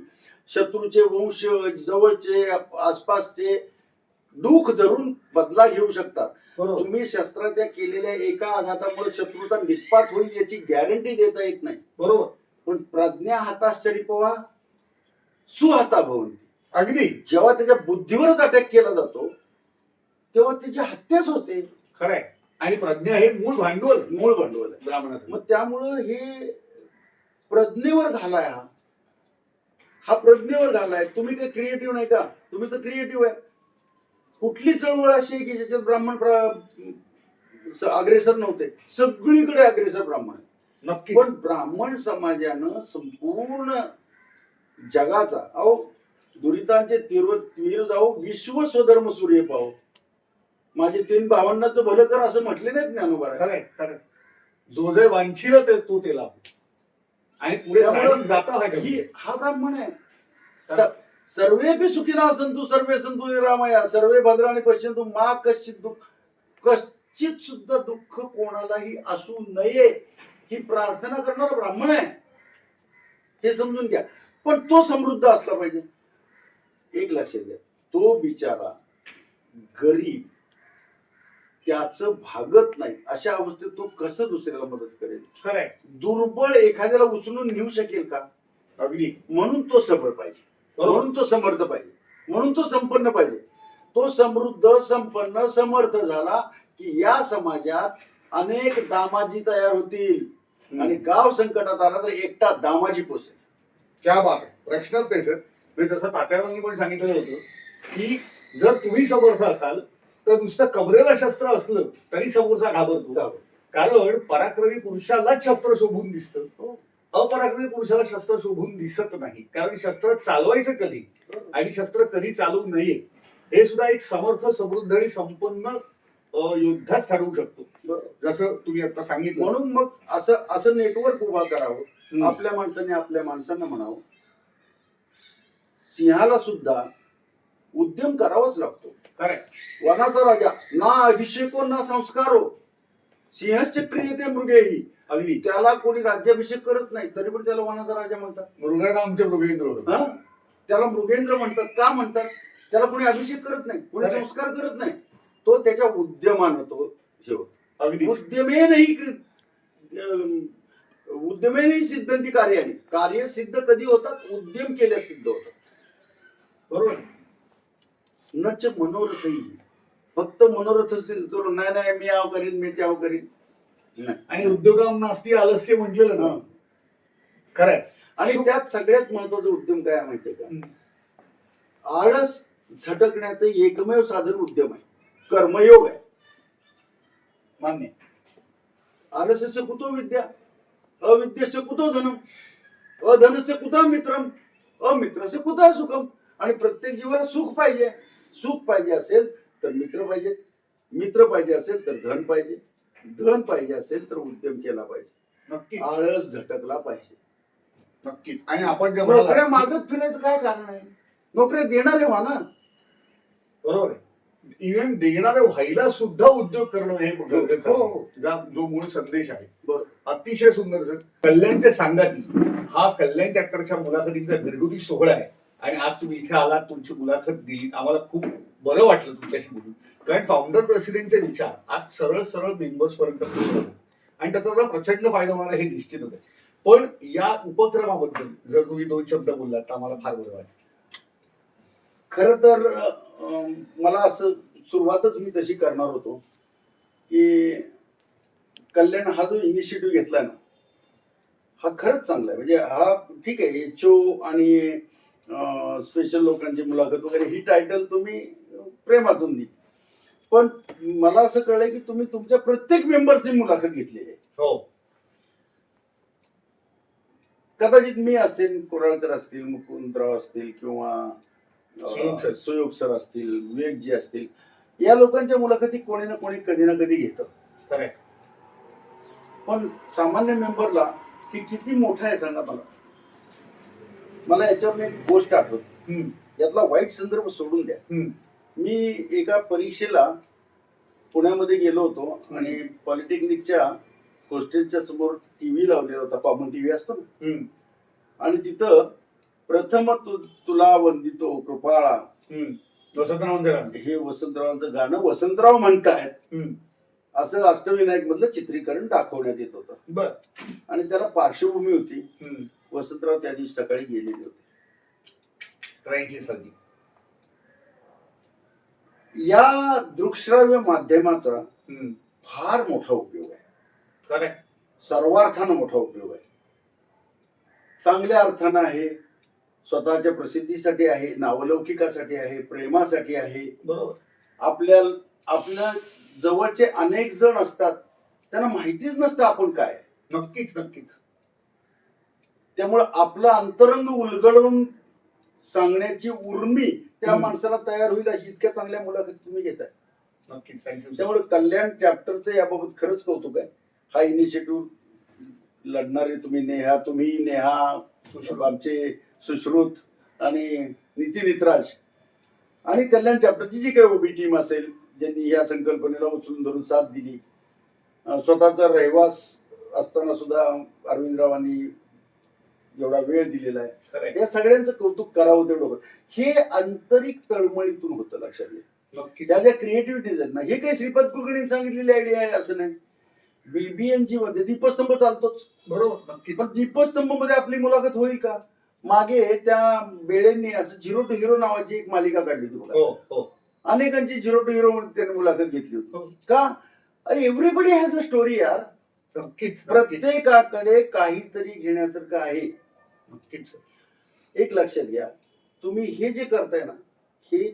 शत्रूचे वंश, जवळचे, आसपासचे दुःख धरून बदला घेऊ शकतात. तुम्ही शस्त्राच्या केलेल्या एका आघातामुळे शत्रूचा निष्पात होईल याची गॅरंटी देता येत नाही. बरोबर. पण प्रज्ञा हाताश्चर्यपवा सुहाता भवंती. अगदी. जेव्हा त्याच्या बुद्धीवरच अटॅक केला जातो तेव्हा त्याची हत्याच होते. खरंय. आणि प्रज्ञा हे मूळ भांडवल आहे ब्राह्मणाचं. मग त्यामुळं हे प्रज्ञेवर घालाय. हा प्रज्ञेवर घालाय. तुम्ही काही क्रिएटिव्ह नाही का? तुम्ही तर क्रिएटिव्ह आहे. कुठली चळवळ अशी आहे की ज्याच्यात ब्राह्मण अग्रेसर नव्हते? सगळीकडे अग्रेसर ब्राह्मण आहे. नक्की. पण ब्राह्मण समाजानं संपूर्ण जगाचा दुरितांचे तीर जाओ, विश्व स्वधर्म सूर्य पाहो. माझे 3 भावंडांचं भलं कर असं म्हटले नाहीत ज्ञानोबा. खरंय. खरंय. जो जे वांछील तो त्याला आणि पुढे जाता हा ब्राह्मण आहे. सर्वेपि सुखिनः सन्तु सर्वे सन्तु निरामया सर्वे भद्राणि पश्यन्तु मा कश्चित् दुःख. कश्चित सुद्धा दुःख कोणालाही असू नये ही प्रार्थना करणारा ब्राह्मण आहे. हे समजून घ्या. पण तो समृद्ध असला पाहिजे. एक लक्षात घ्या, तो बिचारा गरीब त्याचं भागत नाही अशा अवस्थेत तो कसं दुसऱ्याला मदत करेल? खरंय. दुर्बळ एखाद्याला उचलून नेऊ शकेल का? अगदी. म्हणून तो सबळ पाहिजे, म्हणून तो समर्थ पाहिजे, म्हणून तो संपन्न पाहिजे. तो समृद्ध, संपन्न, समर्थ झाला की या समाजात अनेक दामाजी तयार होतील आणि गाव संकटात आला तर एकटा दामाजी पोचेल. क्या बात आहे. प्रश्नच नाही सर. म्हणजे जसं तात्यारांनी पण सांगितलं होतं की जर तुम्ही समर्थ असाल तर नुसतं कमरेला शस्त्र असलं तरी समोरचा घाबरतो. कारण पराक्रमी पुरुषालाच शस्त्र शोभून दिसतं, अपराक्रमी पुरुषाला शस्त्र शोभून दिसत नाही. कारण शस्त्र चालवायचं कधी आणि शस्त्र कधी चालवू नये हे सुद्धा एक समर्थ, समृद्ध आणि संपन्न योद्धाच ठरवू शकतो, जसं तुम्ही आता सांगितलं. म्हणून मग असं नेटवर्क उभा करावं. आपल्या माणसाने आपल्या माणसांना म्हणावं, सिंहाला सुद्धा उद्यम करावाच लागतो. वनाचा राजा ना अभिषेको ना संस्कारो सिंहश्चक्रियते मृगेही. अगदी. त्याला कोणी राज्याभिषेक करत नाही तरी पण त्याला वनाचा राजा म्हणतात. मृगाला आमचे मृगेंद्र, त्याला मृगेंद्र म्हणतात. का म्हणतात? त्याला कोणी अभिषेक करत नाही, कोणी संस्कार करत नाही. तो त्याच्या उद्यमानं तो हे होतो. अगदी. उद्यमेने सिद्धंती कार्याने. कार्य सिद्ध कधी होतात? उद्यम केल्यास सिद्ध होतात. बरोबर. नच मनोरथही. फक्त मनोरथ करून नाही मी याव करीन, मी त्याव करीन. आणि उद्योगांना नास्ती आलस्य म्हटलेलं ना. खरंय. आणि त्यात सगळ्यात महत्वाचा उद्यम काय माहितीये का? आळस झटकण्याचं एकमेव साधन उद्यम आहे, कर्मयोग आहे. मान्य. आलस्य कुतो विद्या, अविद्यस्य कुतो धनम, अधनस्य कुतो मित्रम, अमित्रस्य कुतो सुखम. आणि प्रत्येक जीवाला सुख पाहिजे. सुख पाहिजे असेल तर मित्र पाहिजे, मित्र पाहिजे असेल तर धन पाहिजे, धन पाहिजे असेल तर उद्यम केला पाहिजे. नक्कीच. आळस झटकला पाहिजे. नक्कीच. आणि आपण जे नोकऱ्या मागत फिरायचं काय कारण आहे? नोकऱ्या देणारे व्हा ना. बरोबर आहे. इव्हन देणारे व्हायला सुद्धा उद्योग करणं हे गरजेचं आहे. जो मूळ संदेश आहे. अतिशय सुंदर सर. कल्याणच्या सांगाती हा कल्याण चॅप्टरच्या मुलाखतीचा घरगुती सोहळा आहे आणि आज तुम्ही इथे आलात, तुमची मुलाखत दिली, आम्हाला खूप बरं वाटलं तुमच्याशी बोलून. कारण फाउंडर प्रेसिडेंटचे विचार आज सरळ सरळ मेंबर्स पर्यंत पोहोचतात आणि त्याचा जर प्रचंड फायदा होणार हे निश्चितच आहे. पण या उपक्रमाबद्दल जर तुम्ही 2 शब्द बोललात तर आम्हाला फार बरं वाटेल. खर तर मला असं सुरुवातच मी तशी करणार होतो की कल्याण हा जो इनिशिएटिव्ह घेतलाय ना हा खरंच चांगला आहे. म्हणजे हा ठीक आहे, एचओ आणि स्पेशल लोकांची मुलाखत वगैरे ही टायटल तुम्ही प्रेमातून दिली, पण मला असं कळलंय की तुम्ही तुमच्या प्रत्येक मेंबरची मुलाखत घेतलेली आहे. हो. कदाचित मी असेल, कोराळकर असतील, मुकुंदराव असतील किंवा सुयोग सर असतील, विवेकजी असतील, या लोकांच्या मुलाखती कोणी ना कोणी कधी ना कधी घेतात. पण सामान्य मेंबरला हे किती मोठं आहे सांगा मला. मला याच्यावर एक गोष्ट आठवते. यातला वाईट संदर्भ सोडून द्या. मी एका परीक्षेला पुण्यामध्ये गेलो होतो आणि पॉलिटेक्निकच्या हॉस्टेलच्या समोर टीव्ही लावलेला होता, कॉमन टीव्ही असतो ना, आणि तिथं प्रथम तुला वंदितो कृपाळा हे वसंतरावांचं गाणं वसंतराव म्हणतायत असं अष्टविनायक मधलं चित्रीकरण दाखवण्यात येत होतं. आणि त्याला पार्श्वभूमी होती, वसंतराव त्या दिवशी सकाळी गेलेले होते. या दृकश्राव्य माध्यमाचा फार मोठा उपयोग आहे. सर्वार्थानं मोठा उपयोग आहे. चांगल्या अर्थानं आहे, स्वतःच्या प्रसिद्धीसाठी आहे, नावलौकिकासाठी आहे, प्रेमासाठी आहे. आपल्या जवळचे अनेक जण असतात, त्यांना माहितीच नसतं आपण काय. नक्कीच नक्कीच. त्यामुळे आपलं अंतरंग उलगडून सांगण्याची उर्मी त्या माणसाला तयार होईल अशी इतक्या चांगल्या मुलाखती तुम्ही घेताय. नक्कीच. थँक्यू. त्यामुळे कल्याण चॅप्टरचं याबाबत खरंच कौतुक आहे. हा इनिशिएटिव्ह लढणारे तुम्ही नेहा, आमचे सुश्रुत आणि नितीन इतराज आणि कल्याण चॅप्टरची जी काही उभी टीम असेल ज्यांनी या संकल्पनेला उचलून धरून साथ दिली. स्वतःचा रहिवास असताना सुद्धा अरविंदरावांनी एवढा वेळ दिलेला आहे. खरंय. या सगळ्यांचं कौतुक करावं तेवढं. हे आंतरिक तळमळीतून होतं, लक्षात घ्या. नक्की. त्या ज्या क्रिएटिव्हिटीज आहेत ना, हे काही श्रीपाद कुलकर्णी सांगितलेली आयडिया आहे असं नाही. बीबीएनजी मध्ये दीपस्तंभ चालतोच, बरोबर. नक्की. पण दीपस्तंभ मध्ये आपली मुलाखत होईल का? मागे त्या बेळेंनी असं झिरो टू हिरो नावाची एक मालिका काढली होती बघा. हो हो. अनेकांची झिरो टू हिरो मध्ये त्यांनी मुलाखत घेतली हो. होती. का? एव्हरीबडी हॅज अ स्टोरी यार. नक्कीच. नक्कीच. प्रत्येकाकडे काहीतरी घेण्यासारखं आहे. नक्कीच. एक लक्षात घ्या, तुम्ही हे जे करताय ना, हे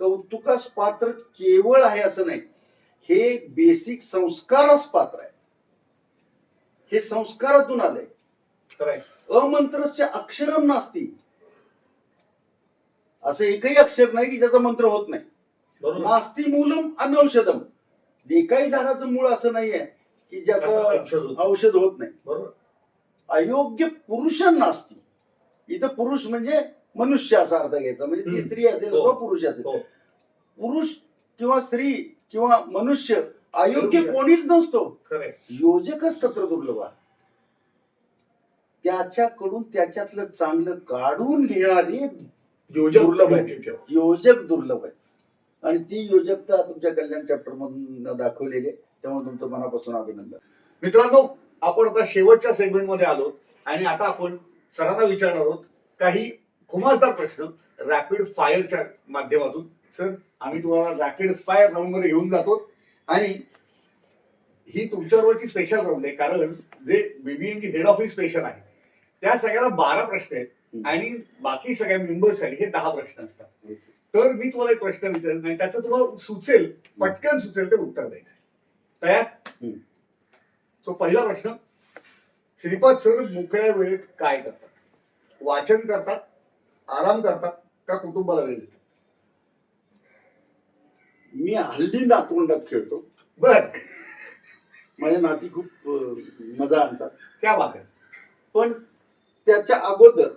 कौतुकास पात्र केवळ आहे असं नाही, हे बेसिक संस्कारास पात्र आहे. हे संस्कारातून आलंय. खरंय. अमंत्रस्य अक्षरम नास्ती, असं एकही अक्षर नाही की ज्याचा मंत्र होत नाही. बरोबर. नास्ती मूलम अनौषधम, जे काही झाडाचं मूळ असं नाहीये की ज्याचं औषध होत नाही. बरोबर. अयोग्य पुरुषांना असती, इथं पुरुष म्हणजे मनुष्य असा अर्थ घ्यायचा, म्हणजे ती स्त्री असेल हो. किंवा पुरुष असेल. हो. पुरुष किंवा स्त्री किंवा मनुष्य अयोग्य योग्य. कोणीच नसतो. खरंय. योजकच तत्र दुर्लभ आहे. त्याच्याकडून त्याच्यातलं चांगलं काढून घेणारी योजक दुर्लभ आहे. योग्य. योजक दुर्लभ आहे. आणि ती योजकता तुमच्या कल्याण चॅप्टर मधून दाखवलेली आहे. त्यामुळे तुमचं मनापासून अभिनंदन. मित्रांनो, आपण आता शेवटच्या सेगमेंट मध्ये आलो आणि आता आपण सरांना विचारणार आहोत काही खुमासदार प्रश्न रॅपिड फायरच्या माध्यमातून. सर, आम्ही तुम्हाला रॅपिड फायर राऊंड मध्ये घेऊन जातो आणि ही तुमच्यावरची स्पेशल राऊंड आहे, कारण जे बीबीएनची हेड ऑफिस स्पेशल आहे त्या सगळ्याला 12 प्रश्न आहेत आणि बाकी सगळ्या मेंबर्ससाठी हे 10 प्रश्न असतात. तर मी तुम्हाला एक प्रश्न विचारेन आणि त्याचं तुम्हाला सुचेल, पटकन सुचेल ते उत्तर द्यायचं. तयार? सो पहिला प्रश्न, श्रीपाद सर मोकळ्या वेळेत काय करतात? वाचन करतात, आराम करतात का कुटुंबाला वेळ देतात? मी हल्ली नातवंडात खेळतो. बर. माझ्या नाती खूप मजा आणतात. क्या बात आहे. पण त्याच्या अगोदर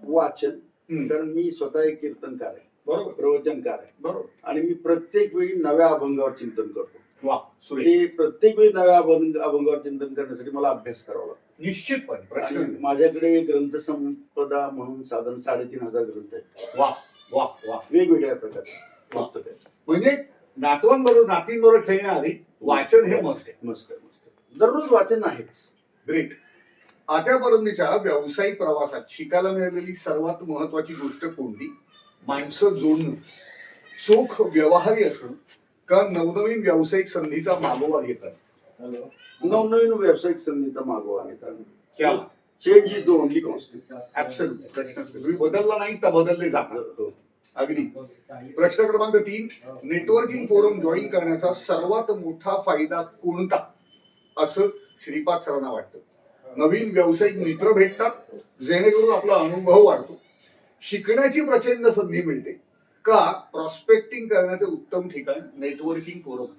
वाचन, हम्म. कारण मी स्वतः एक कीर्तनकार आहे, बरोबर. प्रवचनकार आहे, बरोबर. आणि मी प्रत्येक वेळी नव्या अभंगावर चिंतन करतो. वा, सुरेख. ते प्रत्येक वेळी नव्या अभंगावर चिंतन करण्यासाठी मला अभ्यास करावा लागतो. निश्चितपणे प्रश्न. आणि माझ्याकडे ग्रंथसंपदा म्हणून साधारण 3,500 ग्रंथ आहेत. वा वा वा. वेगवेगळ्या प्रकारचे पुस्तक आहेत. म्हणजे नातवांबरोबर नातींबरोबर खेळण्याआधी वाचन हे मस्त आहे. मस्त मस्त. दररोज वाचन आहेच. ग्रेट. आतापर्यंतच्या व्यावसायिक प्रवासात शिकायला मिळालेली सर्वात महत्वाची गोष्ट कोणती? माणसं जोडणं, चोख व्यवहारी असणं का नवनवीन व्यावसायिक संधीचा मागोवा घेतात? नवनवीन व्यावसायिक संधीचा मागोवा घेतात. क्या change is the only constant. Absolute. प्रश्न तुम्ही बदलला नाही तर बदलले जातात. अगदी. प्रश्न क्रमांक 3, नेटवर्किंग फोरम जॉईन करण्याचा सर्वात मोठा फायदा कोणता असं श्रीपाद सरांना वाटतं? नवीन व्यावसायिक मित्र भेटतात जेणेकरून आपला अनुभव वाढतो, शिकण्याची प्रचंड संधी मिळते, का प्रॉस्पेक्टिंग करण्याचे उत्तम ठिकाण नेटवर्किंग फोरम?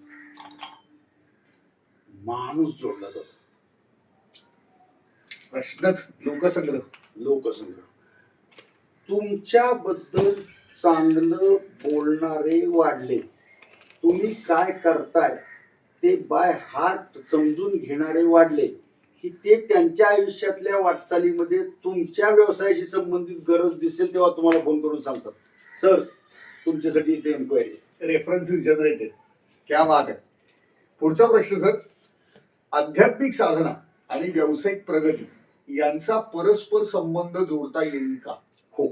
माणूस जोडला जातो. प्रश्नच लोकसंग्रह. लोकसंग्रह. तुमच्याबद्दल चांगलं बोलणारे वाढले, तुम्ही काय करताय ते बाय हार्ट समजून घेणारे वाढले, की ते त्यांच्या आयुष्यातल्या वाटचालीमध्ये तुमच्या व्यवसायाशी संबंधित गरज दिसेल तेव्हा तुम्हाला फोन करून सांगतात, सर तुमच्यासाठी इथे एन्क्वायरी. References generated. क्या बात आहे. पुढचा प्रश्न सर, आध्यात्मिक साधना आणि व्यावसायिक प्रगती यांचा परस्पर संबंध जोडता येईल का? हो.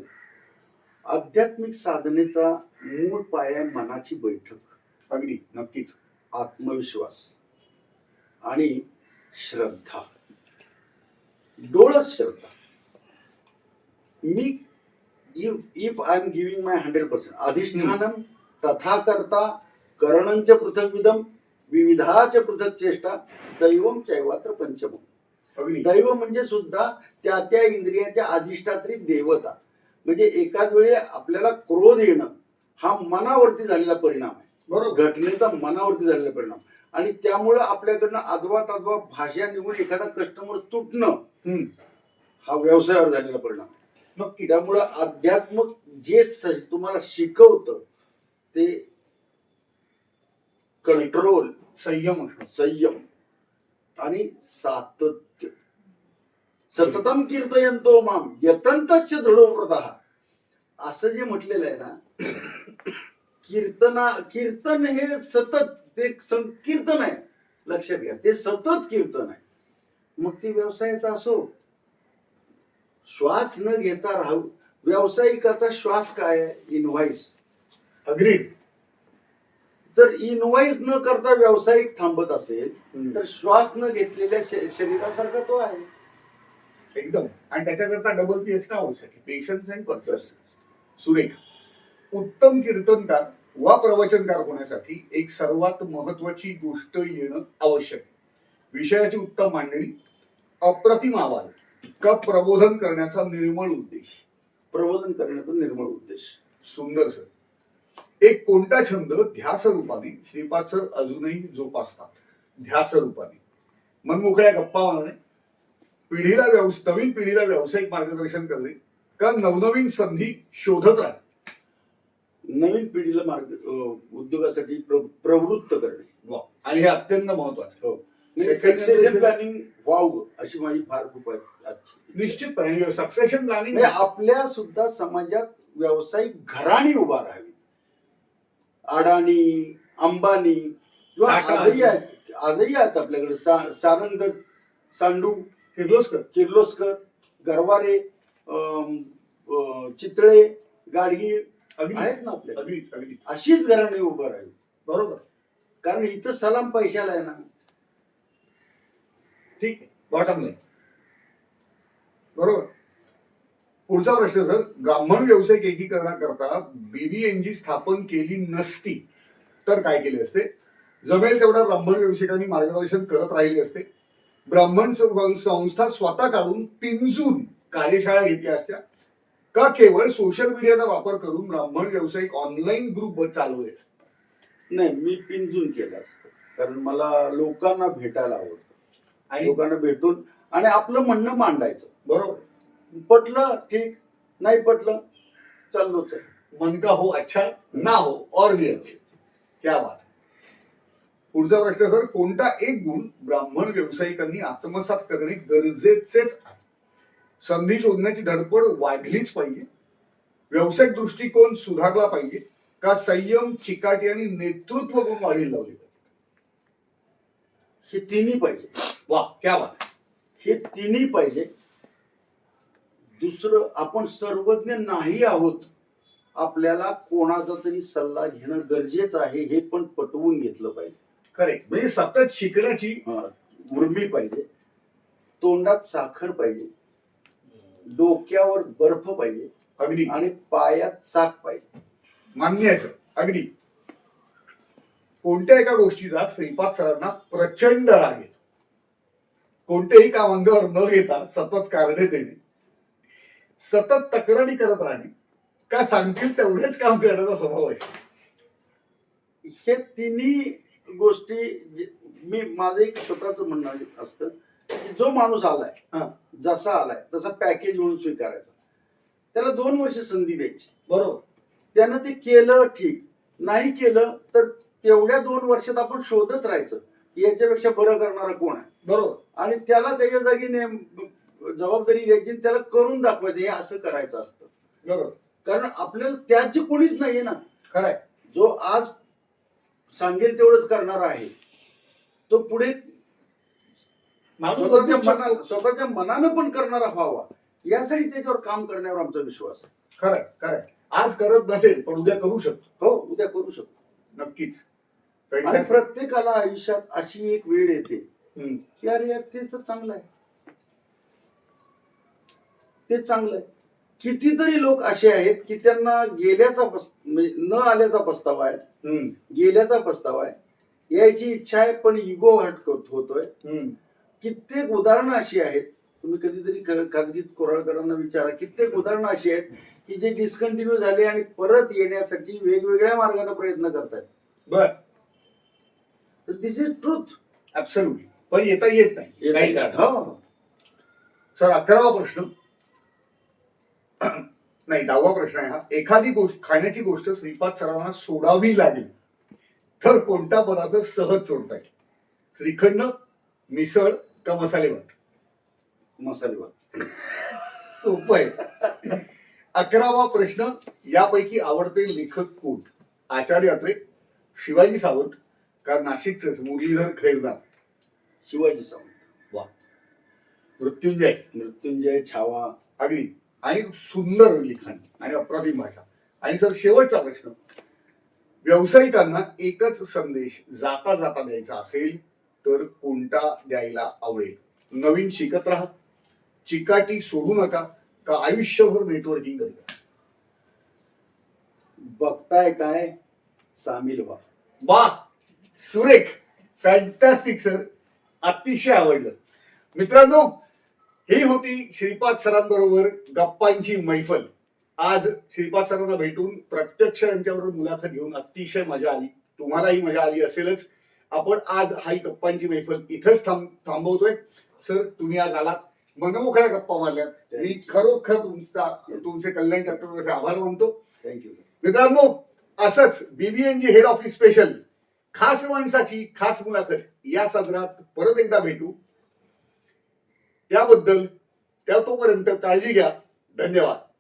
आध्यात्मिक साधनेचा मूळ पाया आहे मनाची बैठक. अगदी. नक्कीच. आत्मविश्वास आणि श्रद्धा. डोळस श्रद्धा. मी if I am giving my 100%, अधिष्ठानम तथा करता करणंच पृथक्विदम विविधाच पृथक चेष्टा दैवम चैवात्र पंचमम. अगदी. दैव म्हणजे सुद्धा त्या त्या इंद्रियाच्या अधिष्ठात्री देवता. म्हणजे एकाच वेळी आपल्याला क्रोध येणं हा मनावरती झालेला परिणाम आहे. बरोबर. घटनेचा मनावरती झालेला परिणाम, आणि त्यामुळं आपल्याकडनं अद्वा तद्वा भाषा निघून एखादा कस्टमर तुटणं हा व्यवसायावर झालेला परिणाम आहे. नक्की. त्यामुळं अध्यात्म जे तुम्हाला शिकवतं ते कंट्रोल, संयम असणं. संयम आणि सातत्य. सततम कीर्तयंतो माम यतंतश्च दृढव्रतः, असं जे म्हटलेलं आहे ना, कीर्तन हे सतत ते कीर्तन आहे, लक्षात घ्या, ते सतत कीर्तन आहे. मग ते व्यवसायाचा असो, श्वास न घेता राहू. व्यावसायिकाचा श्वास काय आहे? इनव्हॉइस. अग्रीड. जर इनव्हॉइस न करता व्यावसायिक थांबत असेल तर श्वास न घेतलेल्या शरीरासारखा तो आहे. एकदम. आणि त्याच्याकरता डबल पी असणं आवश्यक आहे, पेशन्स अँड पर्सिस्टन्स. सुरेख. उत्तम कीर्तनकार वा प्रवचनकार होण्यासाठी एक सर्वात महत्वाची गोष्ट येणं आवश्यक आहे. विषयाची उत्तम मांडणी, अप्रतिम आवाज का प्रबोधन करण्याचा निर्मळ उद्देश. प्रबोधन करण्याचा निर्मळ उद्देश. सुंदर सर. एक कोणता छंद ध्यास रूपाने श्रीपाद सर अजूनही जोपासतात? ध्यास रूपाने मनमोकळ्या गप्पा मारणे, नवीन पिढीला व्यावसायिक मार्गदर्शन करणे का नवनवीन संधी शोधत राहणे? नवीन पिढीला उद्योगासाठी प्रवृत्त करणे. वा. आणि हे अत्यंत महत्वाचं. हो. सक्सेशन प्लॅनिंग व्हावं अशी माझी फार खूप आहे. निश्चितपणे सक्सेशन प्लॅनिंग आपल्या सुद्धा समाजात व्यावसायिक घराणी उभा राहावी. अडाणी, अंबानी किंवा आजही आहेत आपल्याकडे सारंग, सांडू, किर्लोस्कर, गरवारे, चितळे, गाडगीळ आहेत ना आपल्याकडे. अशीच घराणी उभं राहावी. बरोबर. कारण इथं सलाम पैशाला आहे ना. ठीक आहे. Bottom line. बरोबर. पुढचा प्रश्न सर. ब्राह्मण व्यावसायिक एकीकरणाकरता बीबीएनजी स्थापन केली नसती तर काय केले असते? जमेल तेवढ्या ब्राह्मण व्यावसायिकांनी मार्गदर्शन करत राहिले असते. ब्राह्मण संस्था स्वतः काढून पिंजून कार्यशाळा घेतल्या असत्या का केवळ सोशल मीडियाचा वापर करून ब्राह्मण व्यावसायिक ऑनलाईन ग्रुप चालवले असते? नाही, मी पिंजून केलं असतं. कारण मला लोकांना भेटायला आवडतं आणि लोकांना भेटून आणि आपलं म्हणणं मांडायचं. बरोबर. पटलं ठीक, नाही पटलं चाललोच आहे. मन का हो अच्छा, ना हो और भी अच्छे. क्या बात. पुढचा प्रश्न सर. कोणता एक गुण ब्राह्मण व्यावसायिकांनी आत्मसात करणे गरजेचेच आहे? संधी शोधण्याची धडपड वाढलीच पाहिजे, व्यावसायिक दृष्टिकोन सुधारला पाहिजे का संयम, चिकाटी आणि नेतृत्व गुण वाढीला लावले पाहिजे? हे तिन्ही पाहिजे. वा, क्या बात. हे तिन्ही पाहिजे. दुसरं, आपण सर्वज्ञ नाही आहोत. आपल्याला कोणाचा तरी सल्ला घेणं गरजेचं आहे हे पण पटवून घेतलं पाहिजे. करेक्ट. म्हणजे सतत शिकण्याची उर्मी पाहिजे. तोंडात साखर पाहिजे, डोक्यावर बर्फ पाहिजे, अगदी, आणि पायात चाक पाहिजे. मान्य आहे सर. अगदी. कोणत्या एका गोष्टीचा श्रीपाद सरांना प्रचंड राग येतो? कोणतेही काम अंगावर न घेता सतत कारणे देणे, सतत तक्रारी करत राहणे का सांगतील तेवढेच काम करण्याचा स्वभाव आहे? हे तिन्ही गोष्टी मी माझं एक स्वतःच म्हणणं असतं की जो माणूस आलाय, जसा आलाय तसा पॅकेज म्हणून स्वीकारायचा. त्याला 2 वर्ष संधी द्यायची. बरोबर. त्यानं ते केलं ठीक, नाही केलं तर तेवढ्या 2 वर्षात आपण शोधत राहायचं की याच्यापेक्षा बरं करणारा कोण आहे. बरोबर. आणि त्याला त्याच्या जागी जबाबदारी द्यायची, त्याला करून दाखवायचं हे असं करायचं असतं. बरोबर. कारण आपल्याला त्याची कोणीच नाहीये ना. खरंय. जो आज सांगेल तेवढंच करणार आहे तो पुढे स्वतःच्या मनानं पण करणारा व्हावा, यासाठी त्याच्यावर काम करण्यावर आमचा विश्वास आहे. खरंय, खरंय. आज करत नसेल पण उद्या करू शकतो. हो, उद्या करू शकतो. नक्कीच. आणि प्रत्येकाला आयुष्यात अशी एक वेळ येते की अरे यार ते चांगलं आहे, ते चांगलं आहे. कितीतरी लोक असे आहेत की त्यांना गेल्याचा म्हणजे न आल्याचा पस्तावा आहे, गेल्याचा पस्तावा आहे, यायची इच्छा आहे पण इगो हट होतोय. कित्येक उदाहरणं अशी आहेत, तुम्ही कधीतरी खाजगीत कोराळकरांना विचारा, कित्येक उदाहरणं अशी आहेत की जे डिस्कंटिन्यू झाले आणि परत येण्यासाठी वेगवेगळ्या मार्गाने प्रयत्न करतायत. बर. दिस इज ट्रूथ. ऍब्सोल्युटली. पण येता येत नाही काही कारण. सर 11वा प्रश्न, नाही 10वा प्रश्न आहे हा. एखादी गोष्ट, खाण्याची गोष्ट श्रीपाद सरांना सोडावी लागली तर कोणता पदार्थ सहज सोडताय? श्रीखंड, मिसळ का मसाले भात? मसाले भात. सोपं आहे. 11वा प्रश्न, यापैकी आवडते लेखक कोण? आचार्य अत्रे, शिवाजी सावंत का नाशिकचेच मुरलीधर खैरनार? शिवाजी सावंत. मृत्युंजय छावा. अगदी. आणि सुंदर लिखाण आणि अप्रतिम भाषा. आणि सर शेवटचा प्रश्न, व्यावसायिकांना एकच संदेश जाता जाता द्यायचा असेल तर कोणता द्यायला आवडेल? नवीन शिकत राहा, चिकाटी सोडू नका का आयुष्यभर नेटवर्किंग करा? बघताय काय, सामील व्हा. वा, सुरेख, फॅन्टॅस्टिक सर, अतिशय आवडलं. मित्रांनो, ही होती श्रीपाद सरांबरोबर गप्पांची मैफल. आज श्रीपाद सरांना भेटून प्रत्यक्ष यांच्याबरोबर मुलाखत घेऊन अतिशय मजा आली. तुम्हालाही मजा आली असेलच. आपण आज हा गप्पांची मैफल इथंच थांबवतोय. सर, तुम्ही आज आलात, मनमोकळ्या गप्पा मारल्या. मी खरोखर तुमचे कल्याण चॅप्टरतर्फे आभार मानतो. थँक्यू. मित्रांनो, असंच बीबीएनजी हेड ऑफिस स्पेशल खास माणसाची खास मुलाखत या सदरात परत एकदा भेटू. त्याबद्दल तोपर्यंत काळजी घ्या. धन्यवाद.